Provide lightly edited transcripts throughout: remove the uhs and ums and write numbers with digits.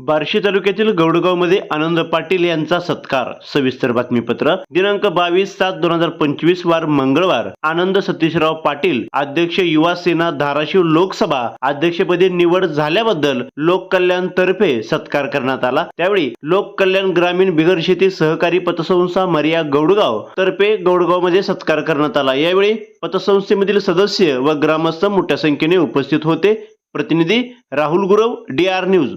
बार्शी तालुक्यातील गौडगावमध्ये आनंद पाटील यांचा सत्कार। सविस्तर बातमीपत्र। दिनांक 22/7/2025 वार मंगळवार आनंद सतीशराव पाटील अध्यक्ष युवा सेना धाराशिव लोकसभा अध्यक्षपदी निवड झाल्याबद्दल लोक कल्याण तर्फे सत्कार करण्यात आला। त्यावेळी लोक कल्याण ग्रामीण बिगर शेती सहकारी पतसंस्था मर्या गौडगाव तर्फे गौडगावमध्ये सत्कार करण्यात आला। यावेळी पतसंस्थेमधील सदस्य व ग्रामस्थ मोठ्या संख्येने उपस्थित होते। प्रतिनिधी राहुल गुरव, DR न्यूज।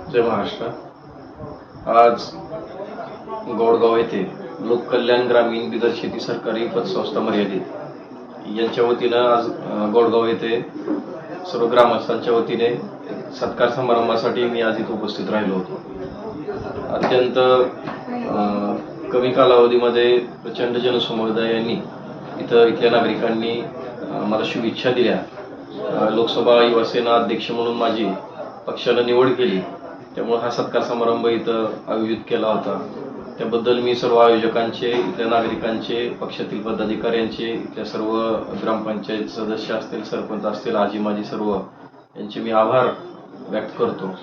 जय महाराष्ट्र। आज गौडगाव येथे लोक कल्याण ग्रामीण बिगर शेती सरकारी पतसंस्था मर्यादित यांच्या वतीनं आज गौडगाव येथे सर्व ग्रामस्थांच्या वतीने सत्कार समारंभासाठी मी आज इथे उपस्थित राहिलो होतो। अत्यंत कमी कालावधीमध्ये प्रचंड जनसमुदायांनी इथल्या नागरिकांनी मला शुभेच्छा दिल्या। लोकसभा युवा सेना अध्यक्ष म्हणून माझी पक्षाने निवड केली, त्यामुळे हा सत्कार समारंभ इथं आयोजित केला होता। त्याबद्दल मी सर्व आयोजकांचे, इथल्या नागरिकांचे, पक्षातील पदाधिकाऱ्यांचे, इथल्या सर्व ग्रामपंचायत सदस्य असतील, सरपंच असतील, आजी माजी सर्व यांचे मी आभार व्यक्त करतो।